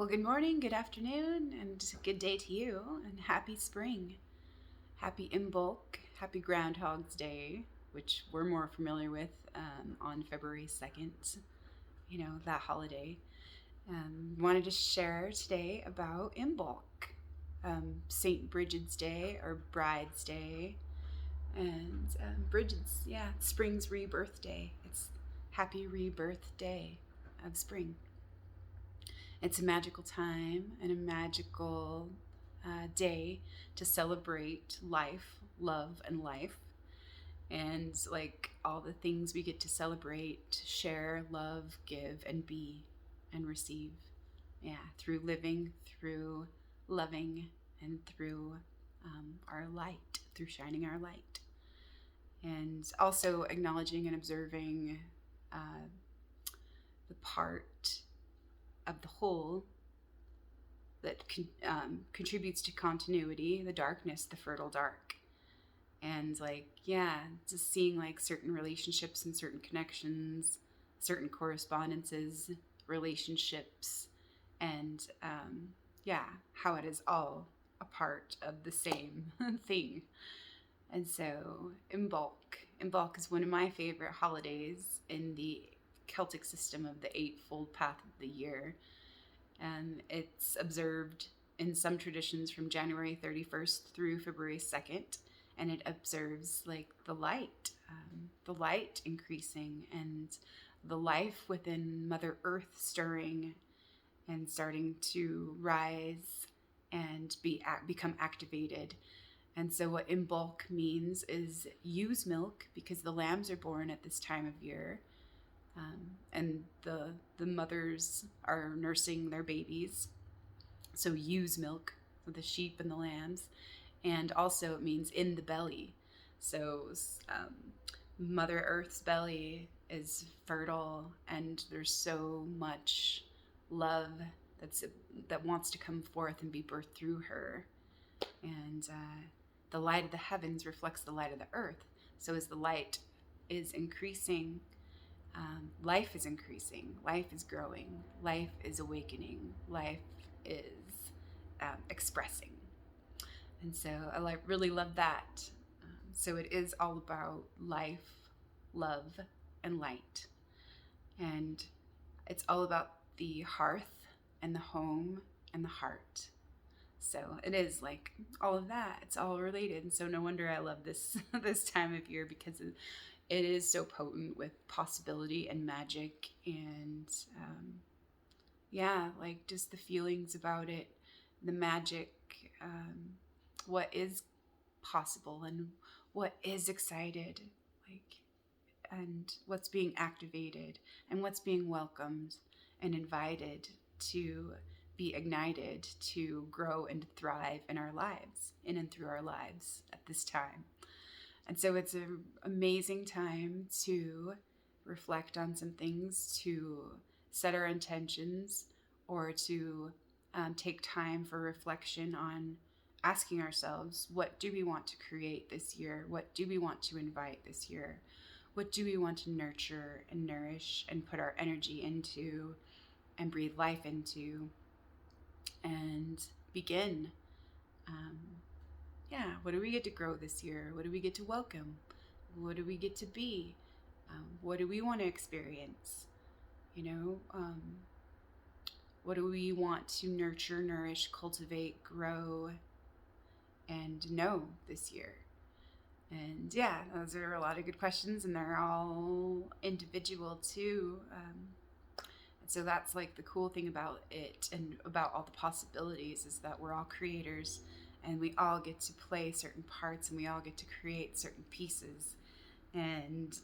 Well, good morning, good afternoon, and good day to you, and happy spring. Happy Imbolc, happy Groundhog's Day, which we're more familiar with on February 2nd, that holiday. Wanted to share today about Imbolc, St. Brigid's Day or Bride's Day, and Brigid's, spring's rebirth day. It's happy rebirth day of spring. It's a magical time and a magical day to celebrate life, love, and life. And like all the things we get to celebrate, share, love, give, and be and receive. Yeah, through living, through loving, and through our light, through shining our light. And also acknowledging and observing the part of the whole that contributes to continuity, the darkness, the fertile dark. And just seeing like certain relationships and certain connections, certain correspondences, relationships, and how it is all a part of the same thing. And so Imbolc is one of my favorite holidays in the Celtic system of the eightfold path of the year. And it's observed in some traditions from January 31st through February 2nd. And it observes like the light increasing and the life within Mother Earth stirring and starting to rise and become activated. And so what Imbolc means is use milk, because the lambs are born at this time of year. And the mothers are nursing their babies. So use milk for the sheep and the lambs. And also it means in the belly. So Mother Earth's belly is fertile, and there's so much love that wants to come forth and be birthed through her. And the light of the heavens reflects the light of the earth. So as the light is increasing, life is increasing, life is growing, life is awakening, life is expressing. And so I really love that. So it is all about life, love, and light. And it's all about the hearth and the home and the heart. So it is like all of that. It's all related. And so no wonder I love this this time of year, because it is so potent with possibility and magic, and like just the feelings about it, the magic, what is possible and what is excited, and what's being activated and what's being welcomed and invited to be ignited to grow and thrive in our lives, in and through our lives at this time. And so it's an amazing time to reflect on some things, to set our intentions, or to take time for reflection on asking ourselves, what do we want to create this year? What do we want to invite this year? What do we want to nurture and nourish and put our energy into and breathe life into and begin? What do we get to grow this year? What do we get to welcome? What do we get to be? What do we want to experience? What do we want to nurture, nourish, cultivate, grow, and know this year? And those are a lot of good questions, and they're all individual too. And so that's like the cool thing about it and about all the possibilities, is that we're all creators, and we all get to play certain parts, and we all get to create certain pieces, and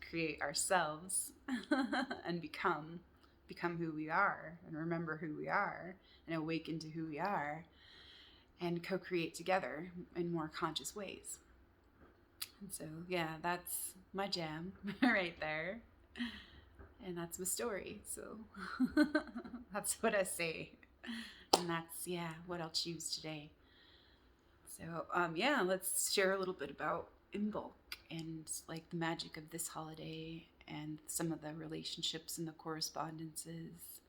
create ourselves and become who we are, and remember who we are, and awaken to who we are, and co-create together in more conscious ways. And so that's my jam right there, and that's my story. So that's what I say, and that's what I'll choose today. So let's share a little bit about Imbolc and like the magic of this holiday and some of the relationships and the correspondences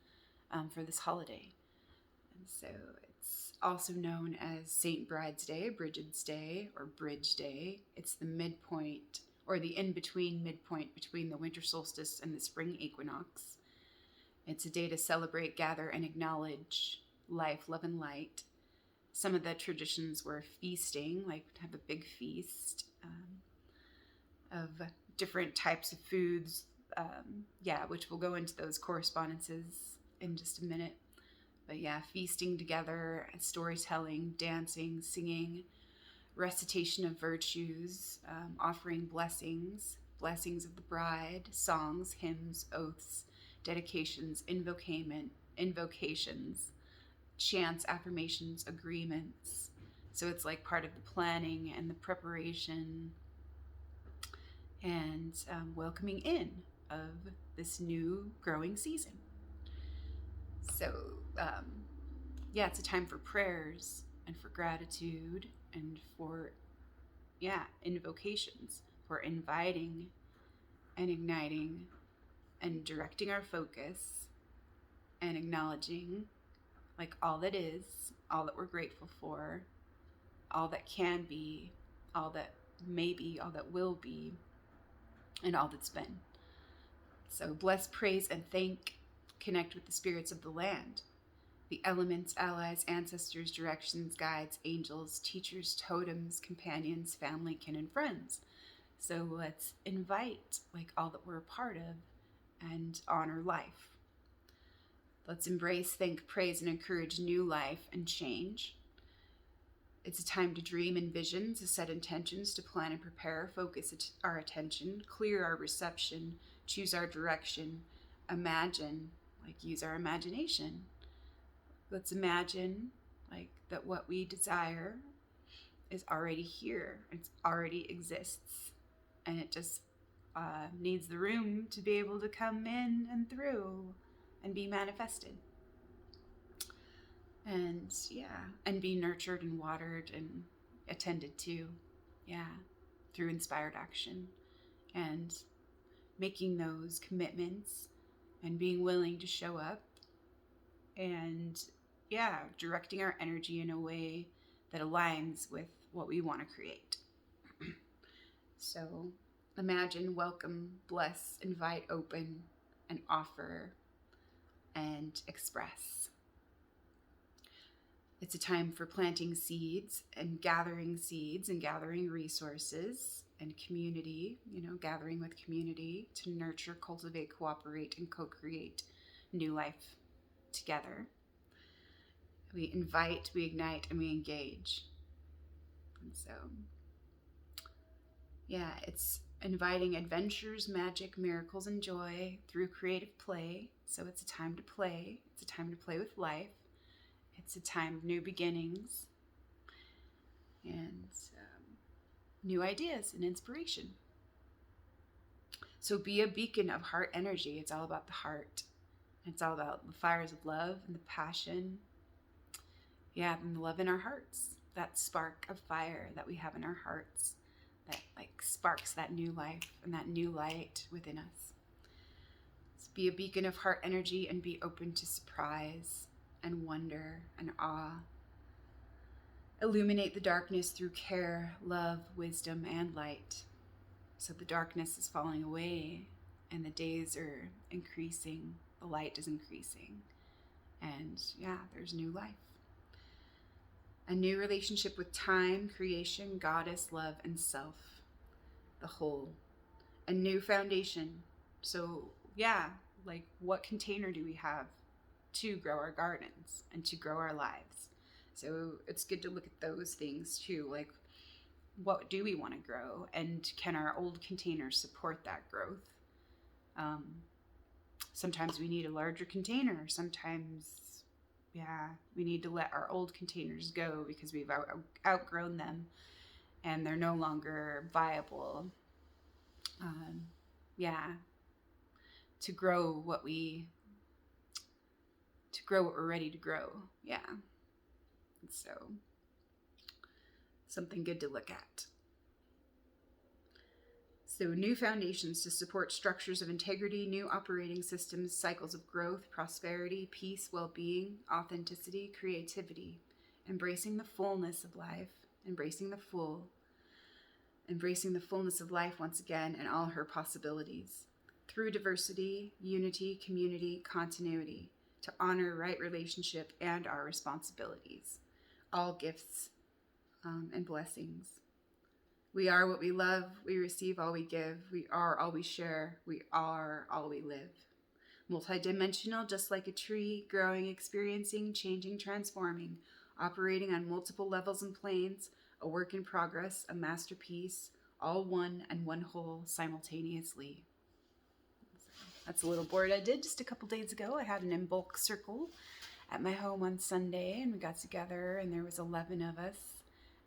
for this holiday. So it's also known as St. Bride's Day, Brigid's Day, or Bridge Day. It's the midpoint, or the in-between midpoint between the winter solstice and the spring equinox. It's a day to celebrate, gather, and acknowledge life, love, and light. Some of the traditions were feasting, like have a big feast of different types of foods, which we'll go into those correspondences in just a minute. But yeah, feasting together, storytelling, dancing, singing, recitation of virtues, offering blessings of the bride, songs, hymns, oaths, dedications, invocations, chants, affirmations, agreements. So it's like part of the planning and the preparation and welcoming in of this new growing season. So it's a time for prayers and for gratitude and for invocations, for inviting and igniting and directing our focus and acknowledging like all that is, all that we're grateful for, all that can be, all that may be, all that will be, and all that's been. So bless, praise, and thank, connect with the spirits of the land, the elements, allies, ancestors, directions, guides, angels, teachers, totems, companions, family, kin, and friends. So let's invite like all that we're a part of and honor life. Let's embrace, thank, praise, and encourage new life and change. It's a time to dream and vision, to set intentions, to plan and prepare, focus our attention, clear our reception, choose our direction, imagine, like use our imagination. Let's imagine like that what we desire is already here. It already exists. And it just needs the room to be able to come in and through and be manifested. And be nurtured and watered and attended to, through inspired action and making those commitments and being willing to show up and directing our energy in a way that aligns with what we want to create. So imagine, welcome, bless, invite, open, and offer and express. It's a time for planting seeds and gathering resources and community, gathering with community to nurture, cultivate, cooperate, and co-create new life together. We invite, we ignite, and we engage. And so, it's inviting adventures, magic, miracles, and joy through creative play. So it's a time to play. It's a time to play with life. It's a time of new beginnings and new ideas and inspiration. So be a beacon of heart energy. It's all about the heart. It's all about the fires of love and the passion. And the love in our hearts. That spark of fire that we have in our hearts that like sparks that new life and that new light within us. So be a beacon of heart energy and be open to surprise and wonder and awe. Illuminate the darkness through care, love, wisdom, and light. So the darkness is falling away and the days are increasing, the light is increasing, and there's new life. A new relationship with time, creation, goddess, love, and self, the whole. A new foundation. So like what container do we have to grow our gardens and to grow our lives? So it's good to look at those things too, like what do we want to grow and can our old containers support that growth? Sometimes we need a larger container. Sometimes we need to let our old containers go because we've outgrown them and they're no longer viable. To grow what we're ready to grow. So something good to look at. So new foundations to support structures of integrity, new operating systems, cycles of growth, prosperity, peace, well-being, authenticity, creativity, embracing the fullness of life, embracing the fullness of life once again and all her possibilities. Through diversity, unity, community, continuity, to honor right relationship and our responsibilities. All gifts and blessings. We are what we love. We receive all we give. We are all we share. We are all we live. Multidimensional, just like a tree, growing, experiencing, changing, transforming, operating on multiple levels and planes, a work in progress, a masterpiece, all one and one whole simultaneously. That's a little board I did just a couple days ago. I had an Imbolc circle at my home on Sunday, and we got together, and there was 11 of us,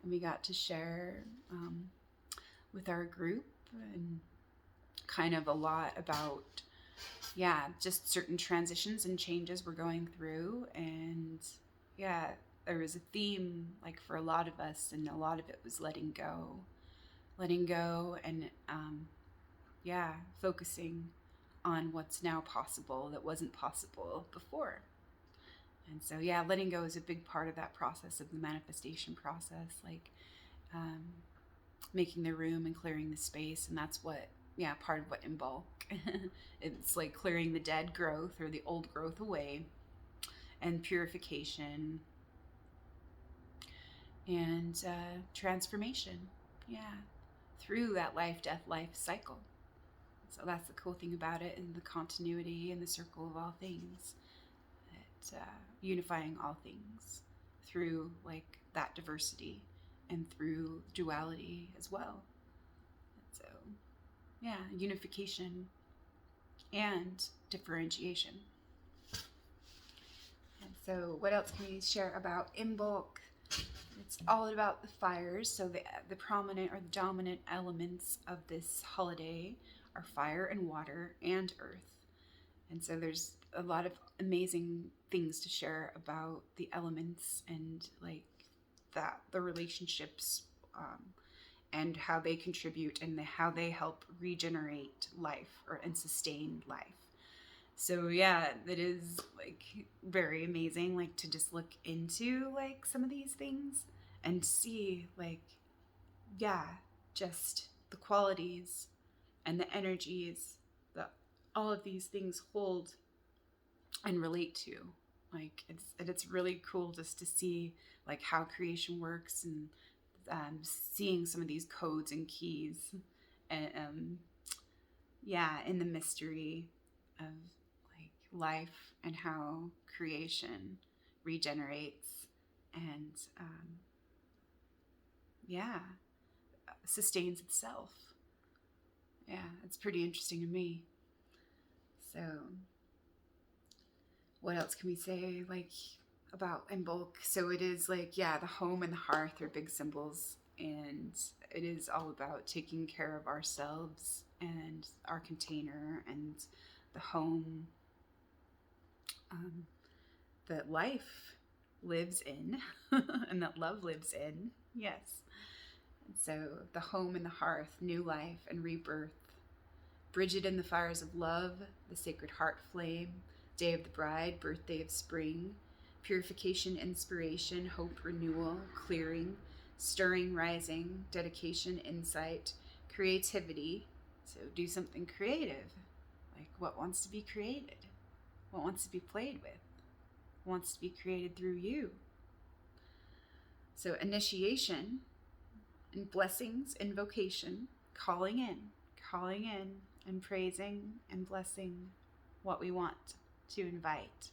and we got to share with our group and kind of a lot about, just certain transitions and changes we're going through. And there was a theme like for a lot of us, and a lot of it was letting go and focusing on what's now possible that wasn't possible before. And so letting go is a big part of that process, of the manifestation process, like making the room and clearing the space. And that's what part of what Imbolc it's like clearing the dead growth or the old growth away, and purification and transformation through that life death life cycle. So that's the cool thing about it, and the continuity and the circle of all things, unifying all things through like that diversity and through duality as well. So unification and differentiation. And so what else can we share about Imbolc? It's all about the fires. So the prominent or the dominant elements of this holiday are fire and water and earth. And so there's a lot of amazing things to share about the elements and like the relationships and how they contribute and how they help regenerate life and sustain life. So that is like very amazing, like to just look into like some of these things and see like just the qualities and the energies that all of these things hold and relate to. Like it's really cool just to see like how creation works, and seeing some of these codes and keys, and in the mystery of like life and how creation regenerates and sustains itself. It's pretty interesting to me. So what else can we say like about Imbolc? So it is like the home and the hearth are big symbols, and it is all about taking care of ourselves and our container and the home that life lives in and that love lives in. Yes. And so the home and the hearth, new life and rebirth. Brigid in the fires of love, the sacred heart flame, day of the bride, birthday of spring, purification, inspiration, hope, renewal, clearing, stirring, rising, dedication, insight, creativity. So do something creative. Like what wants to be created? What wants to be played with? What wants to be created through you? So initiation and blessings, invocation, calling in and praising and blessing what we want to invite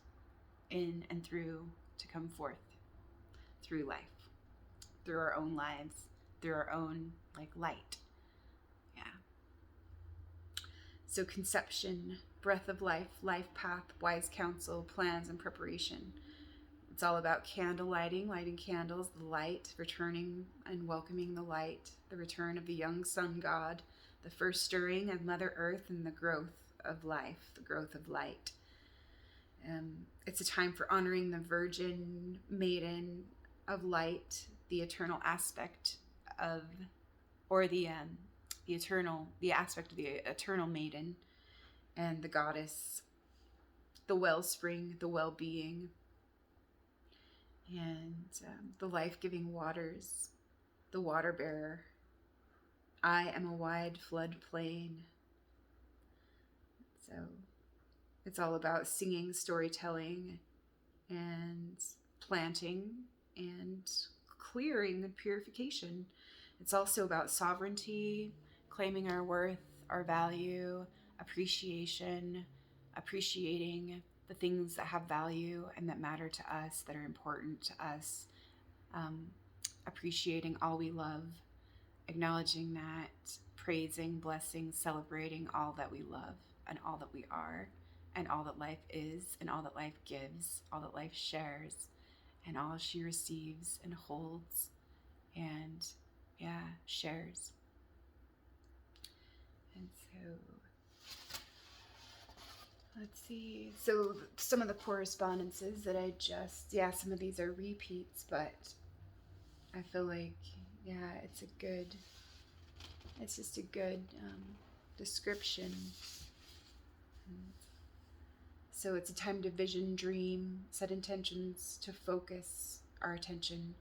in and through to come forth through life, through our own lives, through our own like light. So conception, breath of life, life path, wise counsel, plans and preparation. It's all about candle lighting candles, the light, returning and welcoming the light, the return of the young sun god, the first stirring of Mother Earth, and the growth of life, the growth of light. It's a time for honoring the virgin maiden of light, the eternal aspect of, or the the aspect of the eternal maiden, and the goddess, the wellspring, the well-being, and the life-giving waters, the water bearer. I am a wide flood plain. So it's all about singing, storytelling, and planting, and clearing and purification. It's also about sovereignty, claiming our worth, our value, appreciation, appreciating the things that have value and that matter to us, that are important to us, um, appreciating all we love, acknowledging that, praising, blessing, celebrating all that we love and all that we are, and all that life is, and all that life gives, all that life shares, and all she receives and holds and, yeah, shares. And so, let's see. So, some of the correspondences that I just, some of these are repeats, but I feel like, it's just a good description. So it's a time to vision, dream, set intentions, to focus our attention,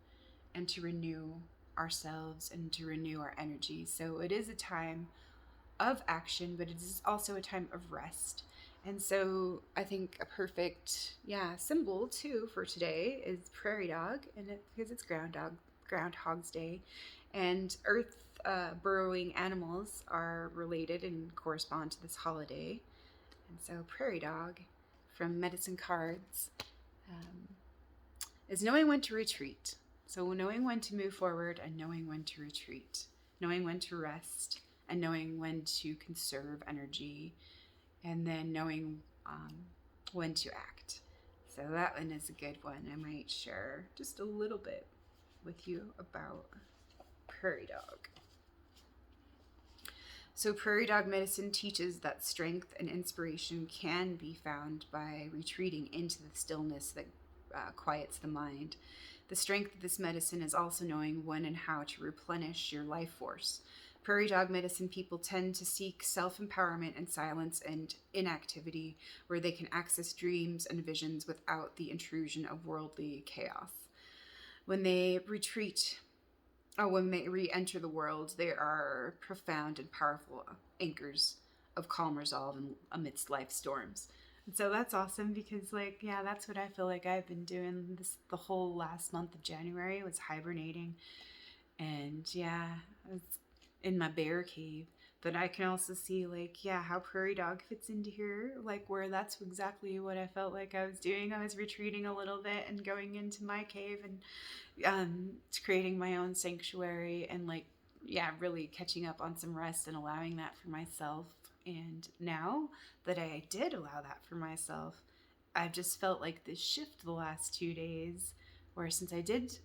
and to renew ourselves and to renew our energy. So it is a time of action, but it is also a time of rest. And so I think a perfect, symbol too for today is prairie dog, and because it's Groundhog's Day, and earth burrowing animals are related and correspond to this holiday. And so prairie dog, from medicine cards, is knowing when to retreat. So knowing when to move forward and knowing when to retreat, knowing when to rest and knowing when to conserve energy, and then knowing when to act. So that one is a good one. I might share just a little bit with you about prairie dog. So prairie dog medicine teaches that strength and inspiration can be found by retreating into the stillness that quiets the mind. The strength of this medicine is also knowing when and how to replenish your life force. Prairie dog medicine people tend to seek self-empowerment in silence and inactivity, where they can access dreams and visions without the intrusion of worldly chaos. When they re-enter the world, they are profound and powerful anchors of calm resolve amidst life storms. And so that's awesome because, that's what I feel like I've been doing the whole last month of January, was hibernating. And I was in my bear cave. But I can also see, how prairie dog fits into here, where that's exactly what I felt like I was doing. I was retreating a little bit and going into my cave and creating my own sanctuary and, really catching up on some rest and allowing that for myself. And now that I did allow that for myself, I've just felt like this shift the last 2 days, where since I did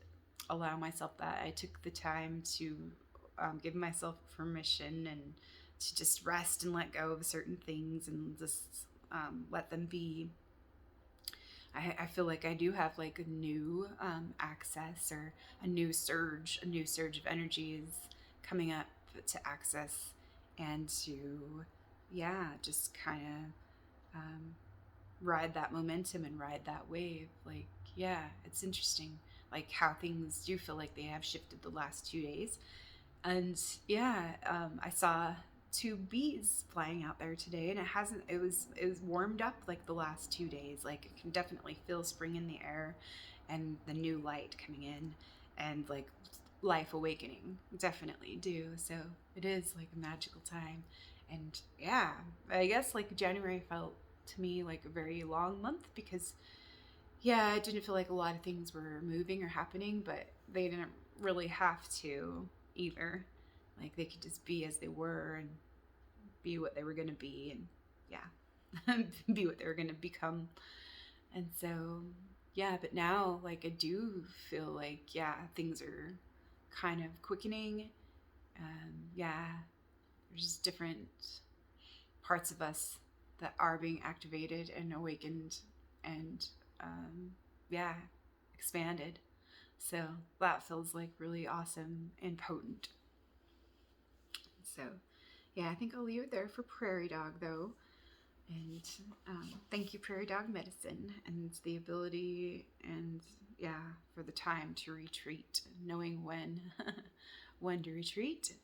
allow myself that, I took the time to give myself permission and to just rest and let go of certain things and just let them be. I feel like I do have a new access, or a new surge of energies coming up to access and to, just kind of ride that momentum and ride that wave. It's interesting, how things do feel like they have shifted the last 2 days. And I saw 2 bees flying out there today, and it was warmed up the last 2 days. I can definitely feel spring in the air and the new light coming in, and life awakening. Definitely do. So it is a magical time. And I guess January felt to me like a very long month, because it didn't feel like a lot of things were moving or happening, but they didn't really have to either. They could just be as they were and be what they were going to be, and be what they were going to become. And so but now I do feel like things are kind of quickening. There's just different parts of us that are being activated and awakened and expanded. So that feels really awesome and potent. So Yeah, I think I'll leave it there for prairie dog though. And thank you, prairie dog medicine, and the ability and yeah, for the time to retreat, knowing when when to retreat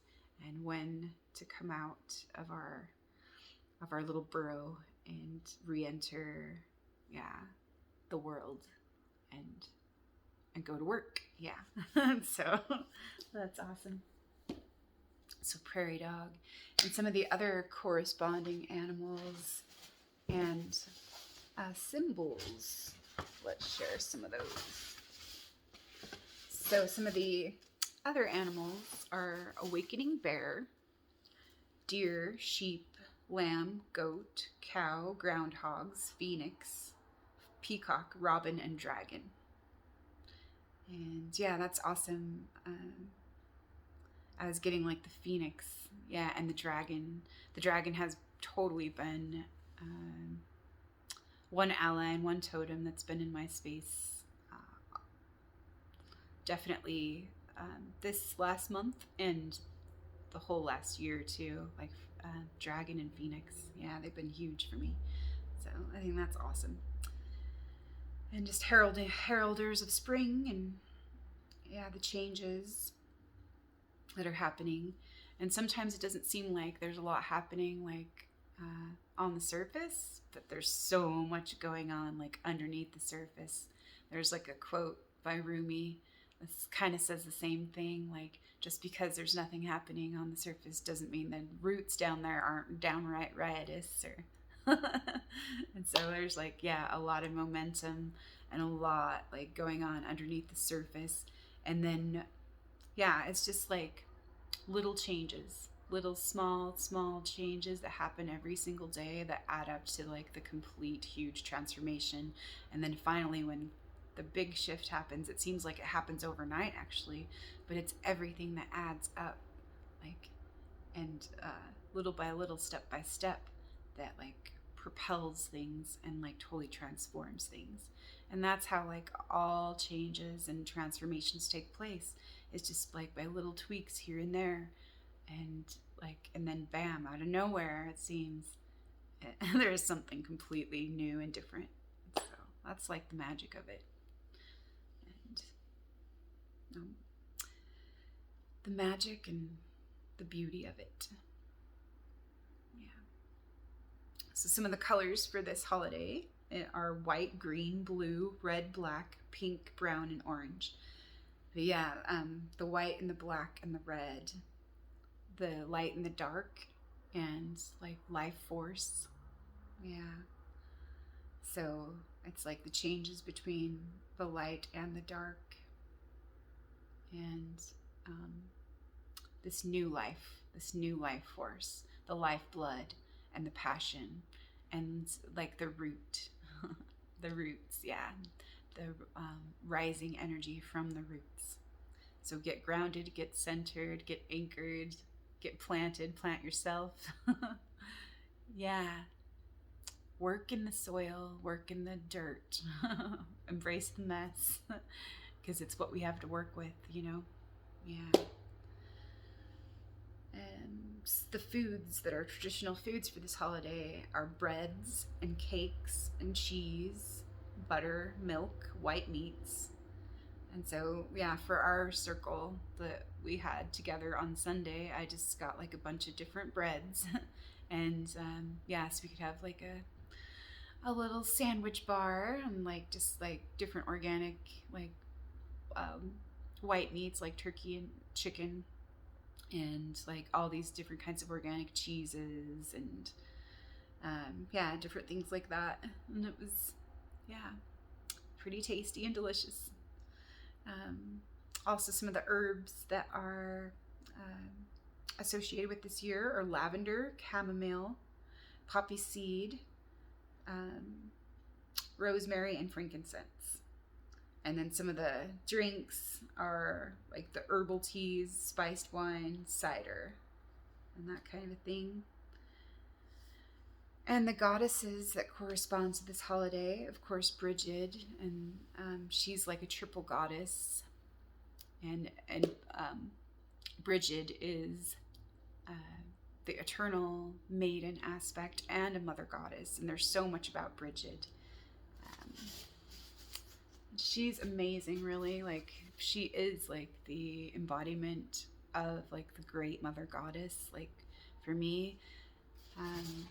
and when to come out of our little burrow and re-enter, yeah, the world and go to work. Yeah. So that's awesome. So prairie dog and some of the other corresponding animals and symbols. Let's share some of those. So some of the other animals are awakening bear, deer, sheep, lamb, goat, cow, groundhogs, phoenix, peacock, robin, and dragon. And yeah, that's awesome. I was getting like the phoenix, yeah, and the dragon. The dragon has totally been one ally and one totem that's been in my space definitely this last month and the whole last year too. Like dragon and phoenix, yeah, they've been huge for me. So I think that's awesome. And just heralders of spring and yeah, the changes that are happening. And sometimes it doesn't seem like there's a lot happening like on the surface, but there's so much going on like underneath the surface. There's like a quote by Rumi that kind of says the same thing, like just because there's nothing happening on the surface doesn't mean the roots down there aren't downright riotous or and so there's like, yeah, a lot of momentum and a lot like going on underneath the surface. And then yeah, it's just like little changes, little small changes that happen every single day that add up to like the complete huge transformation. And then finally when the big shift happens, it seems like it happens overnight actually, but it's everything that adds up, like, and little by little, step by step, that like propels things and like totally transforms things. And that's how like all changes and transformations take place. It's just like by little tweaks here and there, and like, and then bam, out of nowhere it seems there is something completely new and different. So that's like the magic of it. And the magic and the beauty of it. Yeah. So some of the colors for this holiday are white, green, blue, red, black, pink, brown, and orange. But yeah, the white and the black and the red, the light and the dark, and like life force. Yeah. So it's like the changes between the light and the dark, and this new life force, the lifeblood and the passion, and like the root, the roots, yeah, the rising energy from the roots. So get grounded, get centered, get anchored, get planted, plant yourself. Yeah. Work in the soil, work in the dirt, embrace the mess, because it's what we have to work with, you know? Yeah. And the foods that are traditional foods for this holiday are breads and cakes and cheese, butter, milk, white meats. And so, yeah, for our circle that we had together on Sunday, I just got like a bunch of different breads. And yeah, so we could have like a little sandwich bar and like just like different organic, like white meats like turkey and chicken, and like all these different kinds of organic cheeses and yeah, different things like that. And it was, yeah, pretty tasty and delicious. Also, some of the herbs that are associated with this year are lavender, chamomile, poppy seed, rosemary, and frankincense. And then some of the drinks are like the herbal teas, spiced wine, cider, and that kind of thing. And the goddesses that correspond to this holiday, of course, Brigid, and she's like a triple goddess. And Brigid is the eternal maiden aspect and a mother goddess. And there's so much about Brigid. Um, she's amazing, really. Like, she is like the embodiment of like the great mother goddess. Like, for me, um,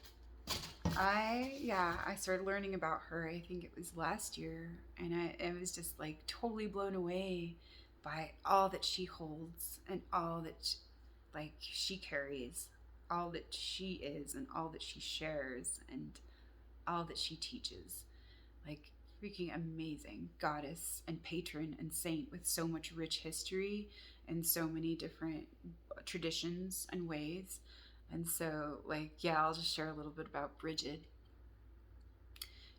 I started learning about her. I think it was last year, and I was just like totally blown away by all that she holds and all that like she carries, all that she is and all that she shares and all that she teaches. Like, freaking amazing goddess and patron and saint with so much rich history and so many different traditions and ways. And so, like, yeah, I'll just share a little bit about Brigid.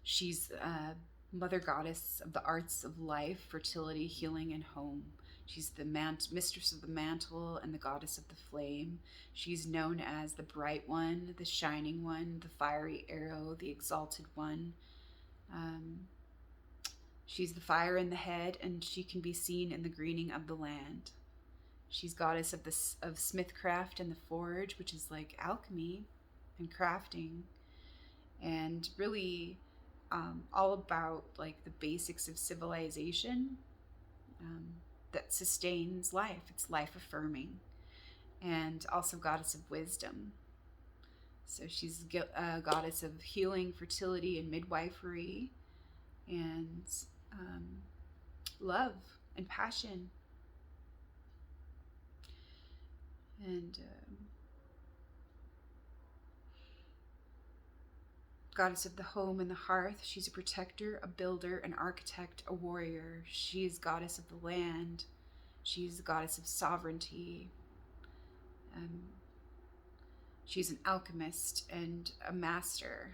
She's mother goddess of the arts of life, fertility, healing, and home. She's the mistress of the mantle and the goddess of the flame. She's known as the bright one, the shining one, the fiery arrow, the exalted one. Um, she's the fire in the head, and she can be seen in the greening of the land. She's goddess of smithcraft and the forge, which is like alchemy and crafting, and really all about like the basics of civilization um, that sustains life. It's life affirming, and also goddess of wisdom. So she's a goddess of healing, fertility, and midwifery, and um, love and passion. And goddess of the home and the hearth. She's a protector, a builder, an architect, a warrior. She's goddess of the land. She's the goddess of sovereignty. Um, she's an alchemist and a master.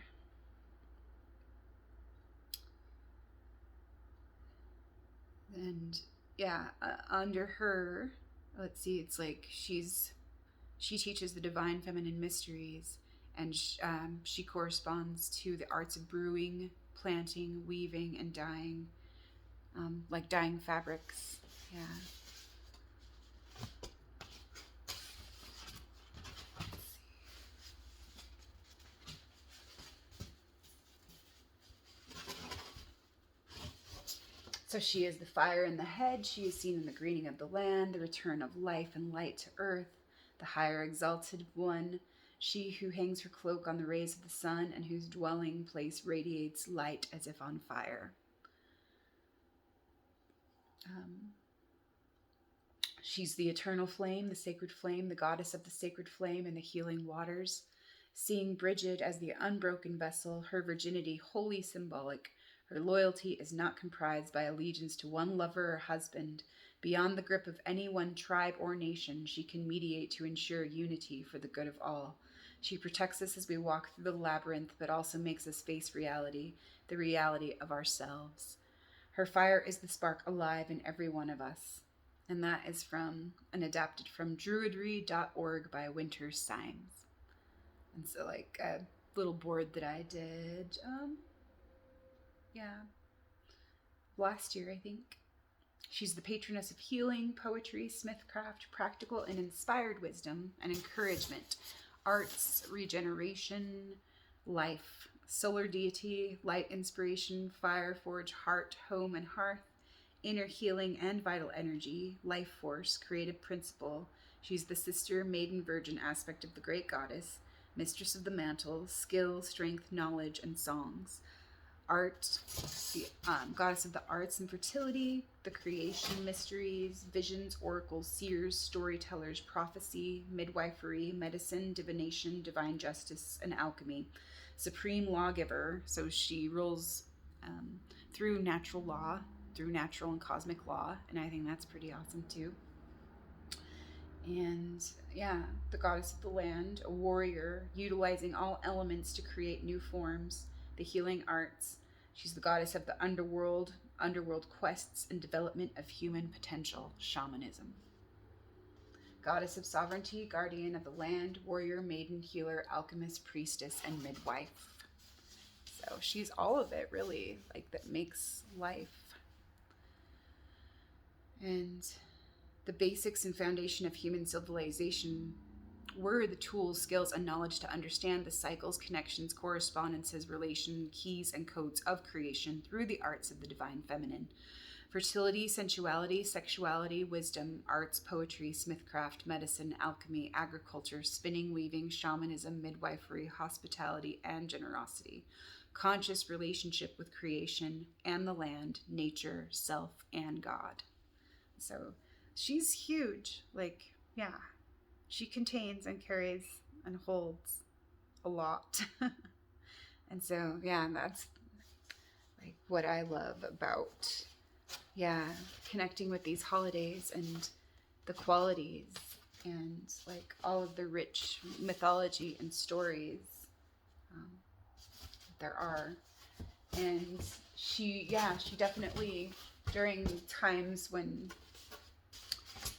And yeah, under her, let's see, it's like she teaches the divine feminine mysteries, and she corresponds to the arts of brewing, planting, weaving, and dyeing, like dyeing fabrics. Yeah. So she is the fire in the head. She is seen in the greening of the land, the return of life and light to earth, the higher exalted one, she who hangs her cloak on the rays of the sun and whose dwelling place radiates light as if on fire. She's the eternal flame, the sacred flame, the goddess of the sacred flame and the healing waters. Seeing Brigid as the unbroken vessel, her virginity wholly symbolic, her loyalty is not comprised by allegiance to one lover or husband. Beyond the grip of any one tribe or nation, she can mediate to ensure unity for the good of all. She protects us as we walk through the labyrinth, but also makes us face reality, the reality of ourselves. Her fire is the spark alive in every one of us. And that is from and adapted from druidry.org by Winter Symes. And so, like, a little board that I did, last year, I think. She's the patroness of healing, poetry, smithcraft, practical and inspired wisdom and encouragement, arts, regeneration, life, solar deity, light inspiration, fire, forge, heart, home, and hearth, inner healing and vital energy, life force, creative principle. She's the sister, maiden, virgin aspect of the great goddess, mistress of the mantle, skill, strength, knowledge, and songs. Art, the goddess of the arts and fertility, the creation mysteries, visions, oracles, seers, storytellers, prophecy, midwifery, medicine, divination, divine justice, and alchemy. Supreme lawgiver, so she rules through natural law, through natural and cosmic law, and I think that's pretty awesome too. And yeah, the goddess of the land, a warrior, utilizing all elements to create new forms, the healing arts. She's the goddess of the underworld quests and development of human potential, shamanism. Goddess of sovereignty, guardian of the land, warrior, maiden, healer, alchemist, priestess, and midwife. So she's all of it, really, like, that makes life. And the basics and foundation of human civilization were the tools, skills, and knowledge to understand the cycles, connections, correspondences, relation, keys, and codes of creation through the arts of the divine feminine. Fertility, sensuality, sexuality, wisdom, arts, poetry, smithcraft, medicine, alchemy, agriculture, spinning, weaving, shamanism, midwifery, hospitality, and generosity. Conscious relationship with creation and the land, nature, self, and God. So she's huge. Like, yeah, she contains and carries and holds a lot. And so, yeah, that's like what I love about, yeah, connecting with these holidays and the qualities and like all of the rich mythology and stories um, there are. And she definitely, during times when,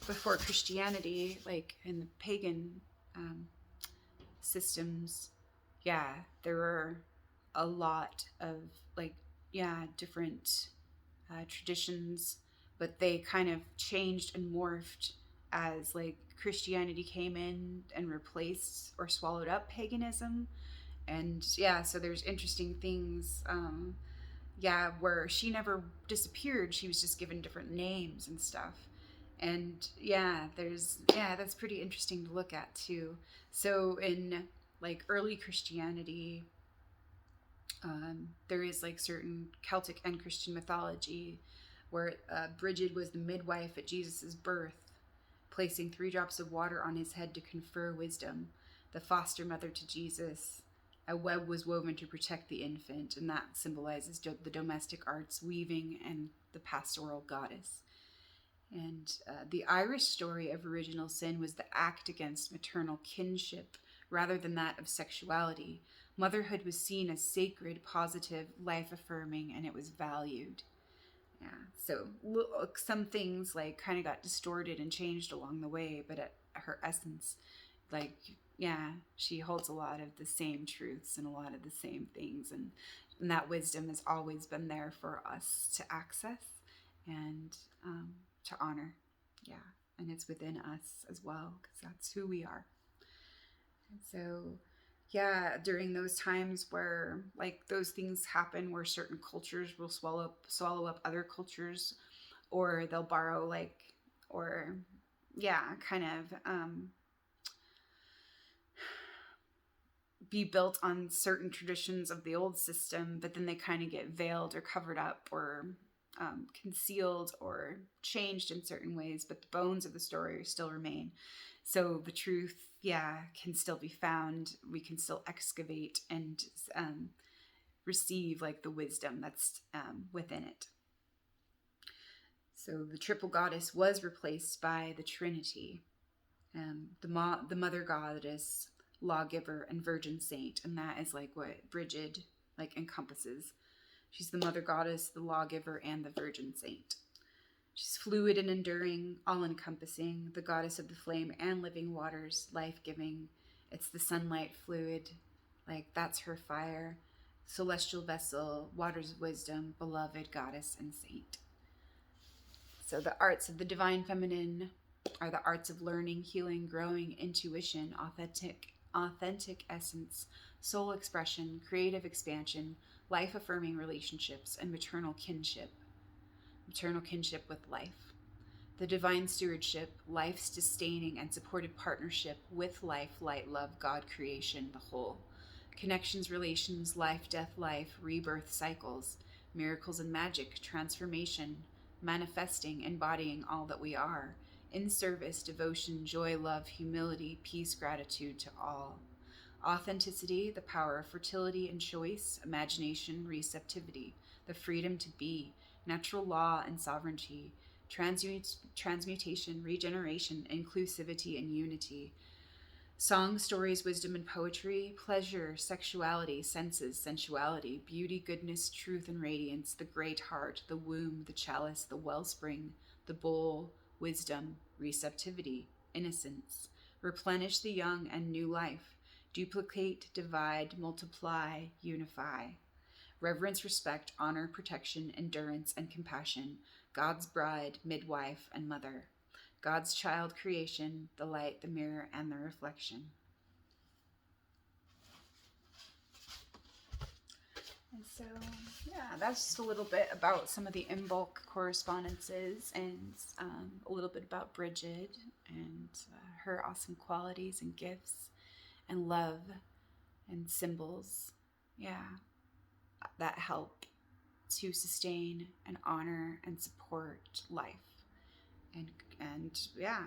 before Christianity, like in the pagan um, systems, yeah, there were a lot of like, yeah, different traditions, but they kind of changed and morphed as like Christianity came in and replaced or swallowed up paganism. And yeah, so there's interesting things, yeah, where she never disappeared. She was just given different names and stuff. And yeah, that's pretty interesting to look at too. So in like early Christianity, there is like certain Celtic and Christian mythology where Brigid was the midwife at Jesus' birth, placing 3 drops of water on his head to confer wisdom, the foster mother to Jesus. A web was woven to protect the infant, and that symbolizes the domestic arts, weaving, and the pastoral goddess. And the Irish story of original sin was the act against maternal kinship rather than that of sexuality. Motherhood was seen as sacred, positive, life affirming, and it was valued. Yeah, so some things like kind of got distorted and changed along the way, but at her essence, like, yeah, she holds a lot of the same truths and a lot of the same things, and that wisdom has always been there for us to access and to honor. Yeah, and it's within us as well because that's who we are. And so, yeah, during those times where like those things happen, where certain cultures will swallow up other cultures, or they'll borrow like, or yeah, kind of be built on certain traditions of the old system, but then they kind of get veiled or covered up or concealed or changed in certain ways, but the bones of the story still remain. So the truth, yeah, can still be found. We can still excavate and receive like the wisdom that's within it. So the triple goddess was replaced by the Trinity, the mother goddess, lawgiver, and virgin saint, and that is like what Brigid like encompasses. She's the mother goddess, the lawgiver, and the virgin saint. She's fluid and enduring, all-encompassing, the goddess of the flame and living waters, life-giving. It's the sunlight fluid, like that's her fire. Celestial vessel, waters of wisdom, beloved goddess and saint. So the arts of the divine feminine are the arts of learning, healing, growing, intuition, authentic essence, soul expression, creative expansion, life-affirming relationships, and maternal kinship with life. The divine stewardship, life-sustaining and supported partnership with life, light, love, God, creation, the whole. Connections, relations, life, death, life, rebirth cycles, miracles and magic, transformation, manifesting, embodying all that we are, in service, devotion, joy, love, humility, peace, gratitude to all. Authenticity, the power of fertility and choice, imagination, receptivity, the freedom to be, natural law and sovereignty, transmutation, regeneration, inclusivity, and unity. Song, stories, wisdom, and poetry, pleasure, sexuality, senses, sensuality, beauty, goodness, truth, and radiance, the great heart, the womb, the chalice, the wellspring, the bowl, wisdom, receptivity, innocence. Replenish the young and new life. Duplicate, divide, multiply, unify. Reverence, respect, honor, protection, endurance, and compassion. God's bride, midwife, and mother. God's child creation, the light, the mirror, and the reflection. And so, yeah, that's just a little bit about some of the Imbolc correspondences, and a little bit about Brigid and her awesome qualities and gifts and love and symbols. Yeah, that help to sustain and honor and support life and yeah,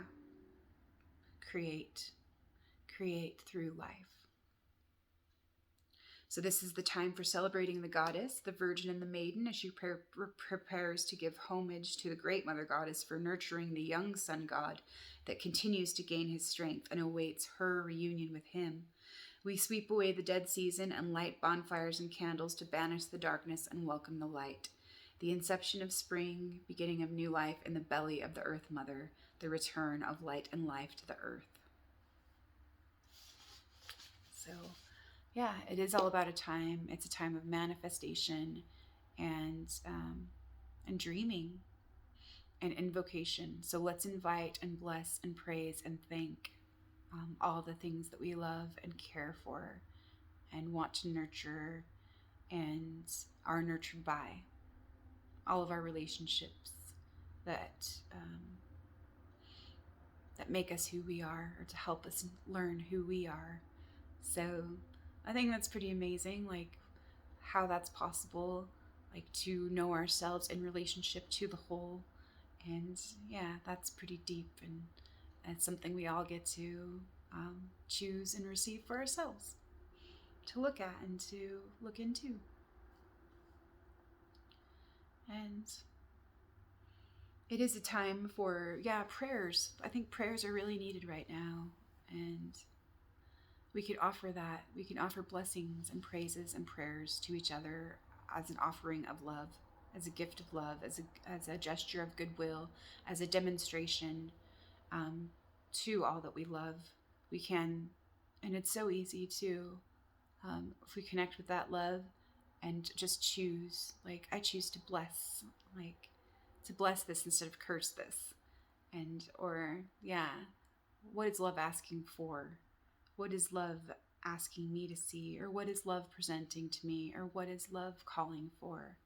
create through life. So this is the time for celebrating the goddess, the virgin and the maiden, as she prepares to give homage to the great mother goddess for nurturing the young sun god that continues to gain his strength and awaits her reunion with him. We sweep away the dead season and light bonfires and candles to banish the darkness and welcome the light. The inception of spring, beginning of new life in the belly of the earth mother, the return of light and life to the earth. So, yeah, it is all about a time. It's a time of manifestation and dreaming and invocation. So let's invite and bless and praise and thank all the things that we love and care for and want to nurture and are nurtured by. All of our relationships that that make us who we are, or to help us learn who we are. So I think that's pretty amazing, like how that's possible, like to know ourselves in relationship to the whole. And yeah, that's pretty deep, and it's something we all get to choose and receive for ourselves, to look at and to look into. And it is a time for, prayers. I think prayers are really needed right now. And we could offer that. We can offer blessings and praises and prayers to each other as an offering of love, as a gift of love, as a gesture of goodwill, as a demonstration to all that we love. We can, and it's so easy to, if we connect with that love and just choose, like I choose to bless, like to bless this instead of curse this. And, or, what is love asking for? What is love asking me to see? Or what is love presenting to me? Or what is love calling for?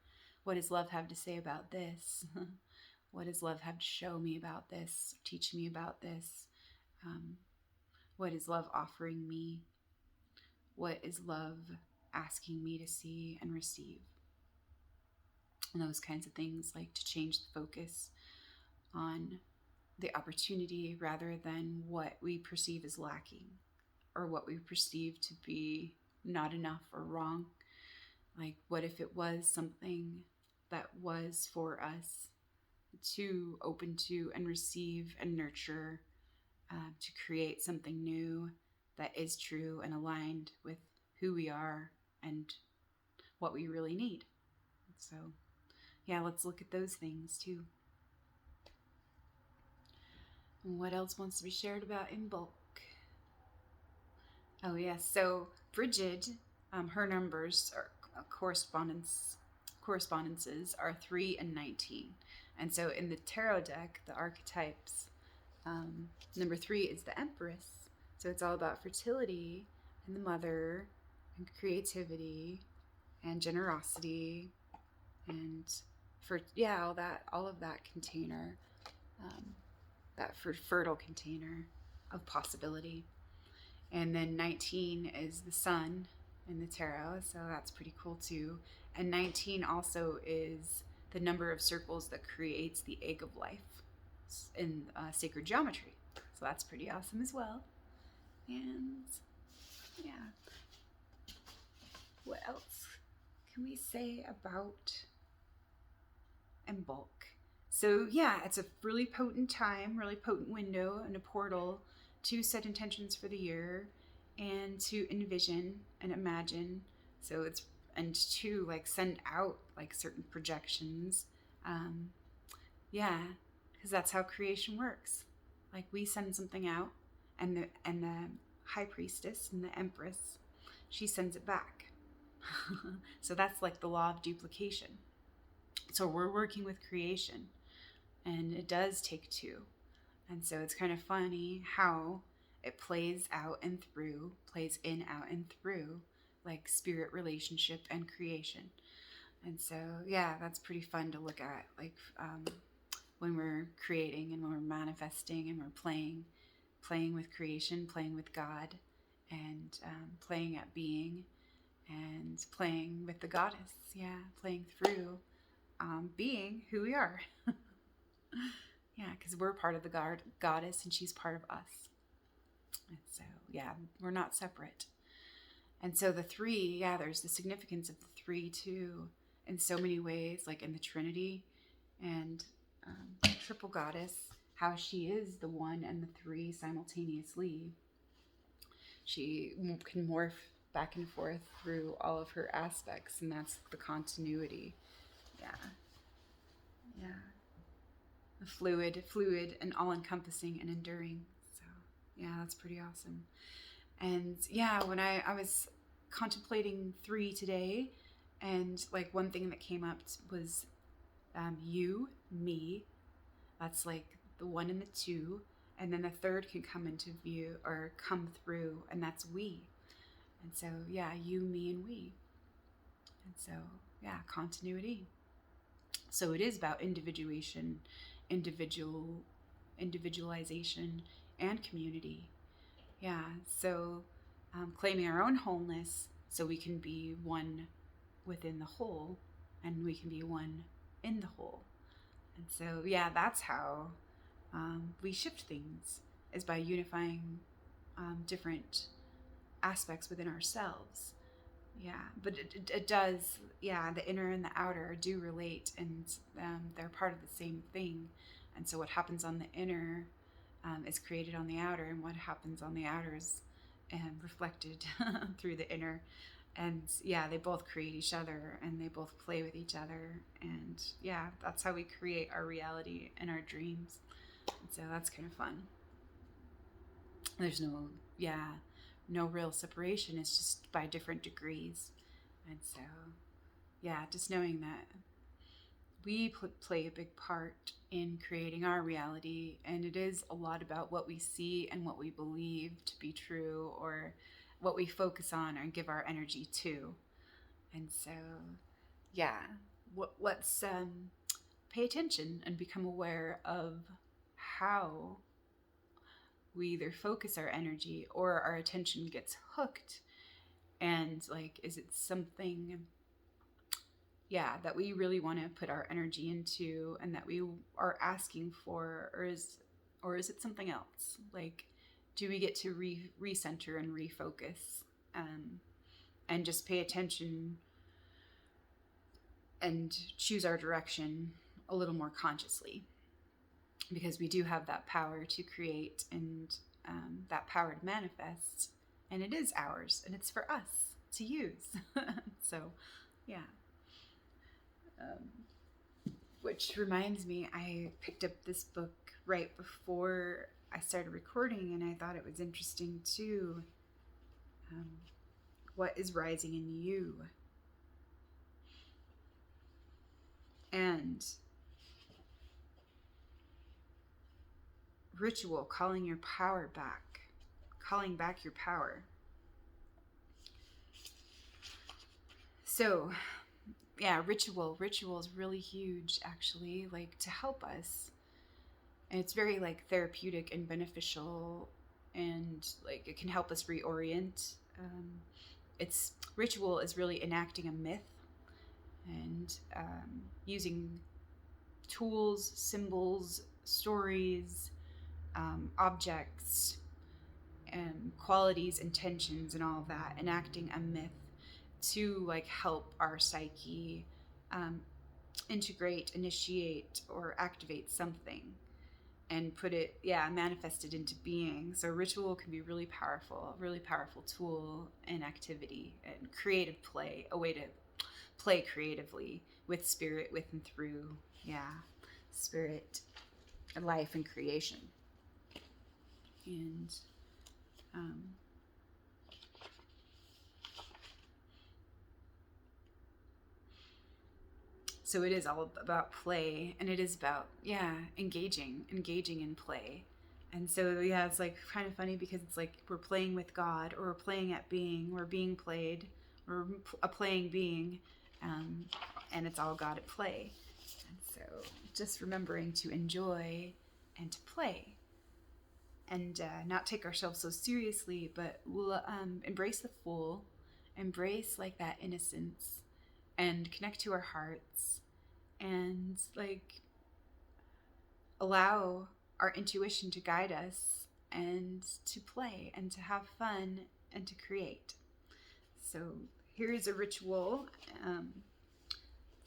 What does love have to say about this? What does love have to show me about this? Teach me about this? What is love offering me? What is love asking me to see and receive? And those kinds of things, like to change the focus on the opportunity rather than what we perceive as lacking or what we perceive to be not enough or wrong. Like, what if it was something that was for us to open to and receive and nurture, to create something new that is true and aligned with who we are and what we really need. So, let's look at those things too. And what else wants to be shared about Imbolc? Oh yes, so Brigid, her numbers are correspondences are 3 and 19. And so in the tarot deck, the archetypes, number 3 is the Empress. So it's all about fertility and the mother and creativity and generosity and all of that container, that fertile container of possibility. And then 19 is the sun in the tarot, so that's pretty cool too. And 19 also is the number of circles that creates the egg of life in sacred geometry. So that's pretty awesome as well. And what else can we say about Imbolc? So it's a really potent time, really potent window and a portal to set intentions for the year and to envision and imagine. So it's, and to like send out like certain projections. Because that's how creation works. Like we send something out, and the high priestess and the empress, she sends it back. So that's like the law of duplication. So we're working with creation, and it does take two. And so it's kind of funny how it plays out and through, plays in, out, and through, like spirit relationship and creation. And so, yeah, that's pretty fun to look at. Like when we're creating and when we're manifesting and we're playing with creation, playing with God, and playing at being and playing with the goddess. Yeah, playing through being who we are. Yeah, because we're part of the goddess and she's part of us. And so, yeah, we're not separate. And so the three, yeah, there's the significance of the three too, in so many ways, like in the Trinity and triple goddess, how she is the one and the three simultaneously. She can morph back and forth through all of her aspects, and that's the continuity. Yeah. Yeah. Fluid, and all encompassing and enduring. So, yeah, that's pretty awesome. And yeah, when I was contemplating three today, and like one thing that came up was you, me. That's like the one and the two. And then the third can come into view or come through, and that's we. And so, yeah, you, me, and we. And so, yeah, continuity. So it is about individualization, and community. Yeah, so claiming our own wholeness so we can be one within the whole and we can be one in the whole. And so, yeah, that's how we shift things, is by unifying different aspects within ourselves. Yeah, but it does, yeah, the inner and the outer do relate, and they're part of the same thing. And so what happens on the inner is created on the outer, and what happens on the outer is reflected through the inner. And yeah, they both create each other and they both play with each other. And yeah, that's how we create our reality and our dreams. And so that's kind of fun. There's no real separation. It's just by different degrees. And so, yeah, just knowing that we play a big part in creating our reality, and it is a lot about what we see and what we believe to be true, or what we focus on or give our energy to. And so, yeah, let's pay attention and become aware of how we either focus our energy or our attention gets hooked. And like, is it something, yeah, that we really want to put our energy into and that we are asking for, or is it something else? Like, do we get to recenter and refocus, and just pay attention and choose our direction a little more consciously? Because we do have that power to create, and that power to manifest, and it is ours and it's for us to use. So, yeah. Which reminds me, I picked up this book right before I started recording, and I thought it was interesting too. What is rising in you? And ritual, calling your power back, calling back your power. So, yeah, ritual is really huge, actually, like to help us. And it's very like therapeutic and beneficial, and like it can help us reorient. It's ritual is really enacting a myth, and using tools, symbols, stories, objects, and qualities, intentions, and all of that, enacting a myth to like help our psyche integrate, initiate, or activate something, and put it, manifest it into being. So ritual can be really powerful tool and activity and creative play, a way to play creatively with spirit, with and through, spirit and life and creation. And so it is all about play, and it is about, engaging in play. And so, yeah, it's like kind of funny because it's like we're playing with God, or we're playing at being, we're being played, we're a playing being, um, and it's all God at play. And so, just remembering to enjoy and to play, and not take ourselves so seriously, but embrace the fool, embrace like that innocence, and connect to our hearts, and like allow our intuition to guide us, and to play and to have fun and to create. So here is a ritual um,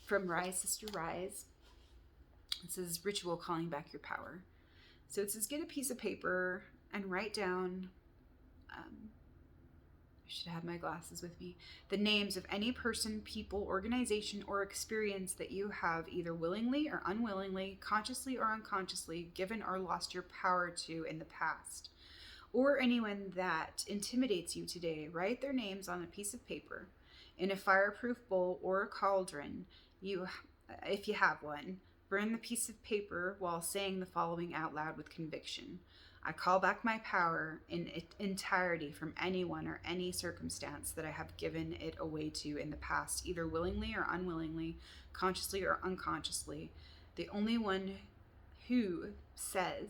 from Rise, Sister Rise. It says, ritual calling back your power. So it says, get a piece of paper and write down, I should have my glasses with me, the names of any person, people, organization, or experience that you have either willingly or unwillingly, consciously or unconsciously, given or lost your power to in the past, or anyone that intimidates you today. Write their names on a piece of paper in a fireproof bowl or a cauldron, if you have one. Burn the piece of paper while saying the following out loud with conviction. I call back my power in entirety from anyone or any circumstance that I have given it away to in the past, either willingly or unwillingly, consciously or unconsciously. The only one who says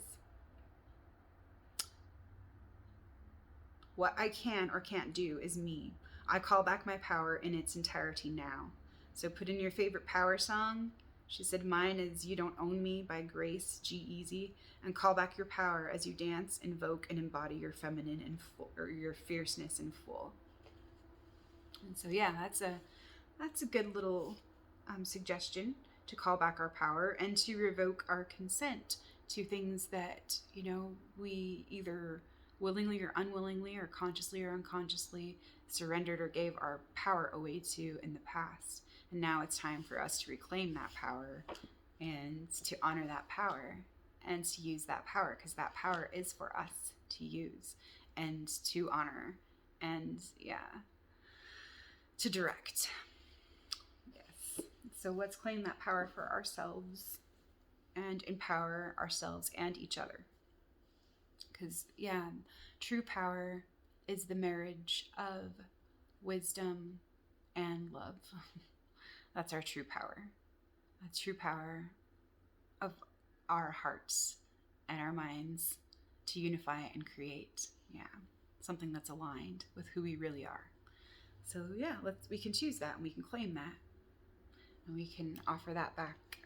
what I can or can't do is me. I call back my power in its entirety now. So put in your favorite power song. She said, mine is You Don't Own Me by Grace G-Easy, and call back your power as you dance, invoke, and embody your feminine and full, or your fierceness in full. And so, yeah, that's a good little suggestion to call back our power and to revoke our consent to things that, we either willingly or unwillingly or consciously or unconsciously surrendered or gave our power away to in the past. And now it's time for us to reclaim that power and to honor that power and to use that power, because that power is for us to use and to honor and, to direct. Yes. So let's claim that power for ourselves and empower ourselves and each other. Because, true power is the marriage of wisdom and love. That's our true power. A true power of our hearts and our minds to unify and create. Something that's aligned with who we really are. So we can choose that, and we can claim that, and we can offer that back.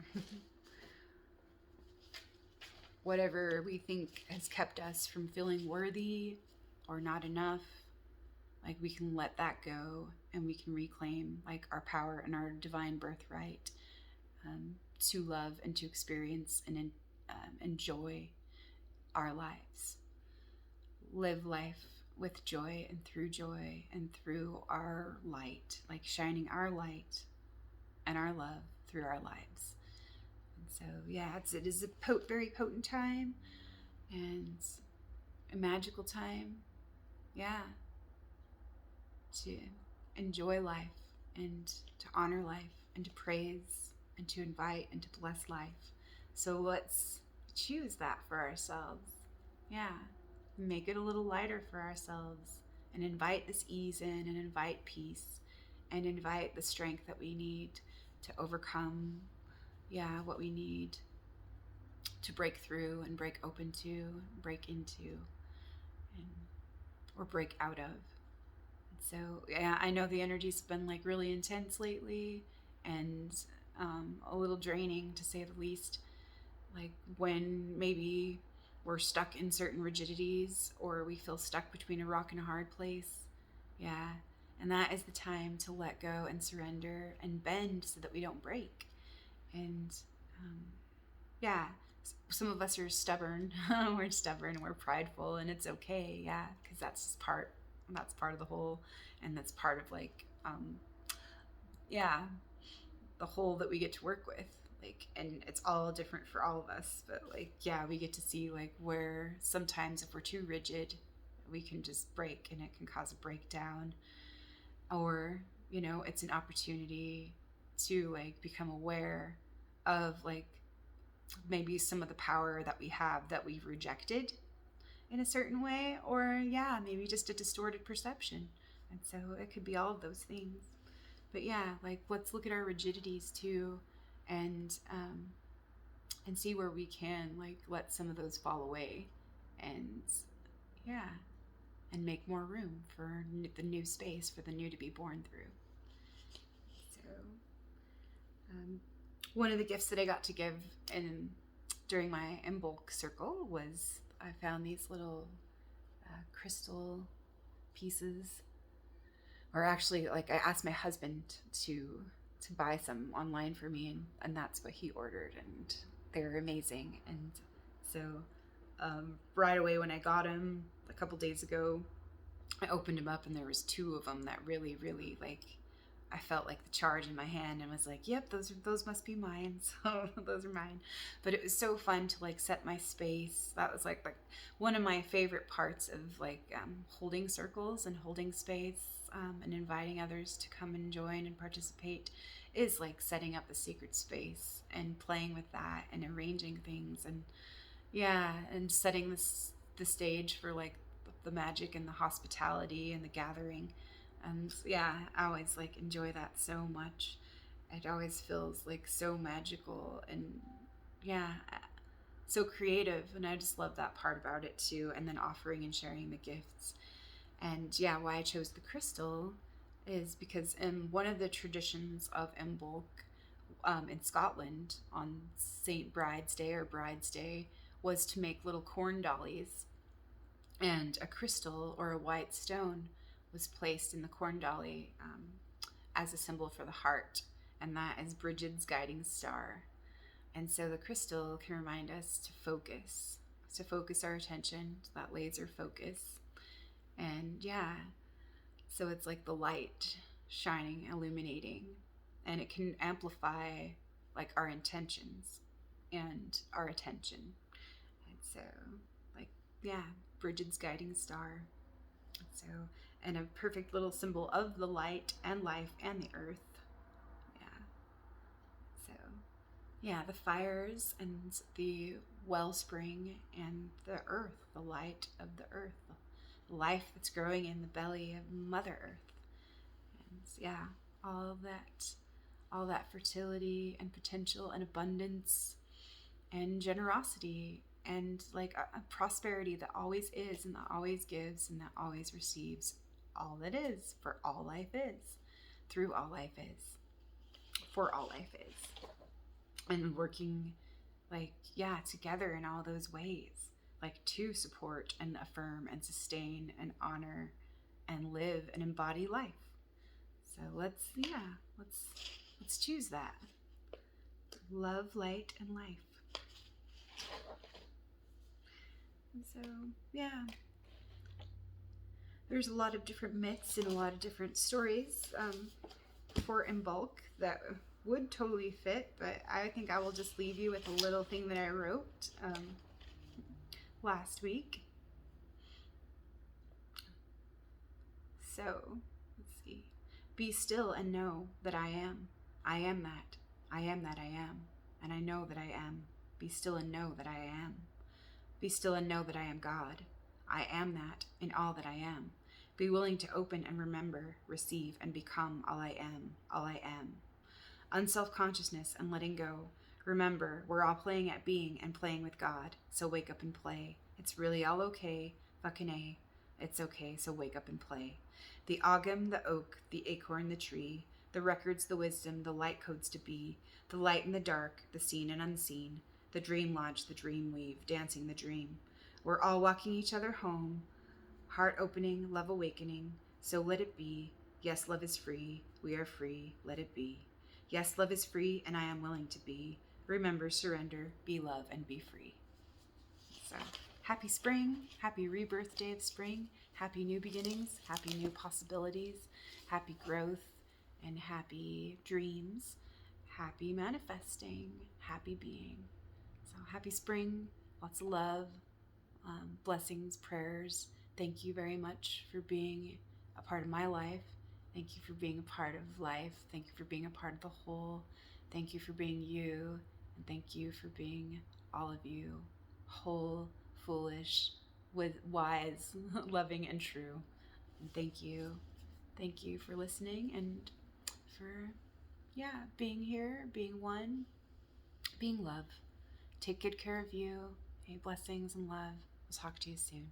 Whatever we think has kept us from feeling worthy or not enough, like, we can let that go, and we can reclaim like our power and our divine birthright to love and to experience and enjoy our lives. Live life with joy and through our light, like shining our light and our love through our lives. And so, it is a very potent time and a magical time. To enjoy life and to honor life and to praise and to invite and to bless life. So let's choose that for ourselves. Make it a little lighter for ourselves and invite this ease in, and invite peace, and invite the strength that we need to overcome what we need to break through and break open to, break into, or break out of. So I know the energy's been like really intense lately, and a little draining, to say the least. Like, when maybe we're stuck in certain rigidities, or we feel stuck between a rock and a hard place. And that is the time to let go and surrender and bend so that we don't break. And some of us are stubborn. We're stubborn, we're prideful, and it's okay. Because that's part of the whole, and that's part of like the whole that we get to work with. Like, and it's all different for all of us, but like, we get to see like where sometimes if we're too rigid, we can just break, and it can cause a breakdown. Or it's an opportunity to like become aware of like maybe some of the power that we have that we've rejected, in a certain way, or yeah, maybe just a distorted perception. And so it could be all of those things. But yeah, like let's look at our rigidities too, and and see where we can like let some of those fall away, and yeah, and make more room for the new space for the new to be born through. So um, one of the gifts that I got to give in during my Imbolc circle was I found these little crystal pieces, or actually, like I asked my husband to buy some online for me, and that's what he ordered, and they're amazing. And so right away when I got them a couple days ago, I opened them up, and there was two of them that really, really like I felt like the charge in my hand and was like, "Yep, those must be mine." So those are mine. But it was so fun to like set my space. That was like one of my favorite parts of like holding circles and holding space and inviting others to come and join and participate is like setting up a sacred space and playing with that and arranging things and yeah, and setting the stage for like the magic and the hospitality and the gathering. And yeah, I always like enjoy that so much. It always feels like so magical and yeah, so creative. And I just love that part about it too. And then offering and sharing the gifts. And yeah, why I chose the crystal is because in one of the traditions of Imbolc in Scotland on St. Bride's Day or Bride's Day was to make little corn dollies, and a crystal or a white stone was placed in the corn dolly as a symbol for the heart, and that is Brigid's guiding star. And so the crystal can remind us to focus our attention, to that laser focus. And yeah, so it's like the light shining, illuminating, and it can amplify like our intentions and our attention. And so, like, yeah, Brigid's guiding star. So, and a perfect little symbol of the light and life and the earth. Yeah. So, yeah, the fires and the wellspring and the earth, the light of the earth, the life that's growing in the belly of Mother Earth. And yeah, all that fertility and potential and abundance and generosity and like a prosperity that always is and that always gives and that always receives all that is, for all life is, through all life is, for all life is, and working like yeah together in all those ways, like to support and affirm and sustain and honor and live and embody life. So let's choose that. Love, light, and life. And so, yeah, there's a lot of different myths and a lot of different stories for Imbolc that would totally fit, but I think I will just leave you with a little thing that I wrote last week. So, let's see. Be still and know that I am. I am that. I am that I am. And I know that I am. Be still and know that I am. Be still and know that I am God. I am that in all that I am. Be willing to open and remember, receive, and become all I am, all I am. Unself-consciousness and letting go. Remember, we're all playing at being and playing with God, so wake up and play. It's really all okay, fucking A. It's okay, so wake up and play. The ogam, the oak, the acorn, the tree, the records, the wisdom, the light codes to be, the light and the dark, the seen and unseen, the dream lodge, the dream weave, dancing the dream. We're all walking each other home, heart opening, love awakening, so let it be. Yes, love is free, we are free, let it be. Yes, love is free, and I am willing to be. Remember, surrender, be love, and be free. So, happy spring, happy rebirth day of spring, happy new beginnings, happy new possibilities, happy growth, and happy dreams, happy manifesting, happy being. So, happy spring, lots of love, blessings, prayers. Thank you very much for being a part of my life. Thank you for being a part of life. Thank you for being a part of the whole. Thank you for being you. And thank you for being all of you. Whole, foolish, with wise, loving, and true. And thank you. Thank you for listening and for, being here, being one, being love. Take good care of you. Hey, blessings and love. I'll talk to you soon.